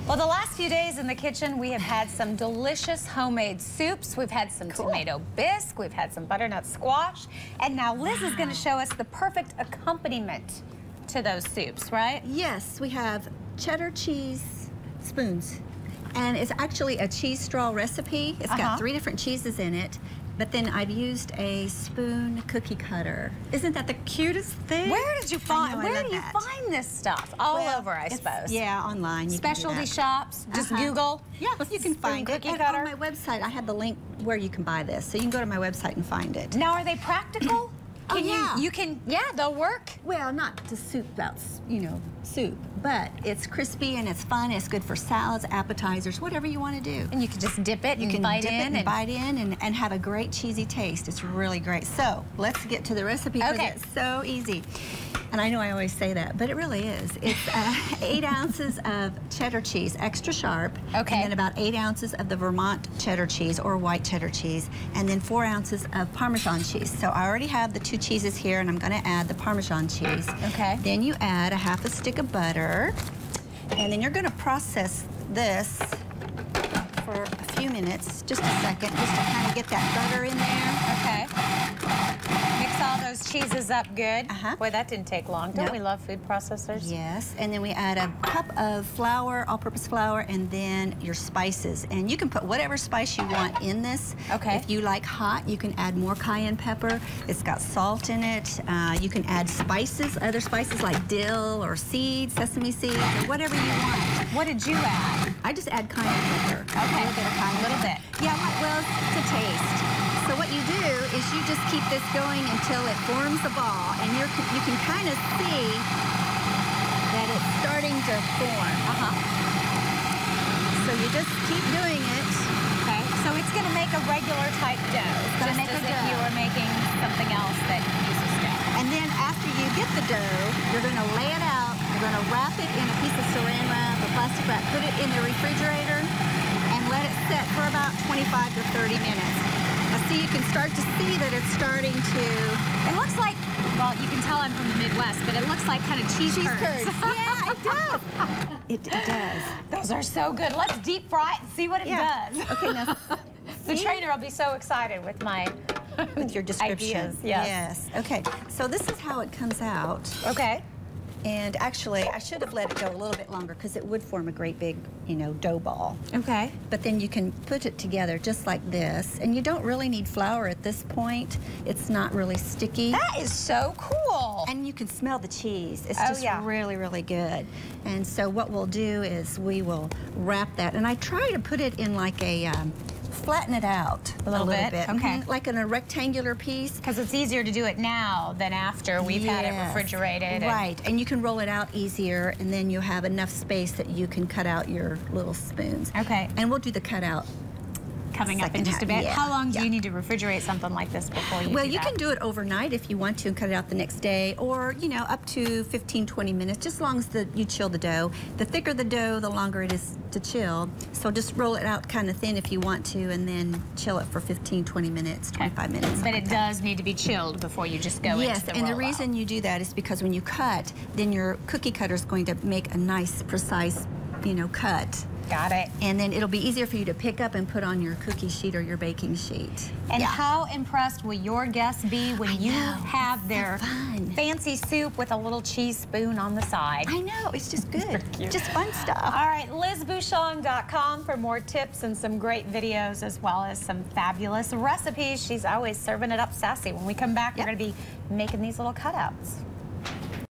Well, the last few days in the kitchen, we have had some delicious homemade soups. We've had some tomato bisque. We've had some butternut squash. And now Liz is going to show us the perfect accompaniment to those soups, right? Yes, we have cheddar cheese spoons. And it's actually a cheese straw recipe. It's got 3 different cheeses in it. But then I've used a spoon cookie cutter. Isn't that the cutest thing? Where did you find? Where do you find this stuff? All over, I suppose. Yeah, online. Specialty shops. Just Google. Yeah, you can find it. Cookie cutter. And on my website, I have the link where you can buy this, so you can go to my website and find it. Now, are they practical? You can, they'll work. Well, not to soup out, soup, but it's crispy and it's fun. It's good for salads, appetizers, whatever you want to do. And you can just dip it and bite in and have a great cheesy taste. It's really great. So let's get to the recipe because it's so easy. And I know I always say that, but it really is. It's 8 ounces of cheddar cheese, extra sharp, and then about 8 ounces of the Vermont cheddar cheese or white cheddar cheese, and then 4 ounces of Parmesan cheese. So I already have the 2 cheeses here, and I'm going to add the Parmesan cheese. Okay. Then you add a half a stick of butter, and then you're going to process this for a few minutes, just a second, just to kind of get that butter in there. Okay. Mix all those cheeses up good. Boy, that didn't take long. Don't we love food processors? Yes, and then we add a cup of flour, all-purpose flour, and then your spices. And you can put whatever spice you want in this. Okay. If you like hot, you can add more cayenne pepper. It's got salt in it. You can add spices, other spices like dill or seeds, sesame seeds, or whatever you want. What did you add? I just add cayenne pepper. Okay. A little bit of cayenne. A little bit. Yeah, well, to taste. So what you do is you just keep this going until it forms a ball, and you can kind of see that it's starting to form. So you just keep doing it. Okay. So it's going to make a regular type dough. It's going to make a dough. If you were making something else that uses dough. And then after you get the dough, you're going to lay it out. You're going to wrap it in a piece of saran wrap or plastic wrap. Put it in the refrigerator and let it set for about 25 to 30 minutes. So you can start to see that it's starting to... It looks like, well, you can tell I'm from the Midwest, but it looks like kind of cheese curds. Yeah, it does. It does. Those are so good. Let's deep fry it and see what it does. Okay, now... The trainer will be so excited with my with your description. Ideas. Yes. Okay, so this is how it comes out. Okay. And actually, I should have let it go a little bit longer because it would form a great big, dough ball. Okay. But then you can put it together just like this. And you don't really need flour at this point. It's not really sticky. That is so cool. And you can smell the cheese. It's just really, really good. And so what we'll do is we will wrap that. And I try to put it in like a... flatten it out a little bit. Okay. Like in a rectangular piece. Because it's easier to do it now than after we've had it refrigerated. Right, and you can roll it out easier, and then you have enough space that you can cut out your little spoons. Okay. And we'll do the cutout coming up in just a bit. How long do you need to refrigerate something like this before you do that? Well, you can do it overnight if you want to and cut it out the next day, or, up to 15, 20 minutes, just as long as you chill the dough. The thicker the dough, the longer it is to chill. So just roll it out kind of thin if you want to, and then chill it for 15, 20 minutes, 25 minutes. But it does need to be chilled before you just go into the Yes, and the reason you do that is because when you cut, then your cookie cutter is going to make a nice, precise, cut. Got it. And then it'll be easier for you to pick up and put on your cookie sheet or your baking sheet. And how impressed will your guests be when you have their fancy soup with a little cheese spoon on the side? I know, it's just good. Just fun stuff. All right, LizBouchon.com for more tips and some great videos as well as some fabulous recipes. She's always serving it up sassy. When we come back, we're going to be making these little cutouts.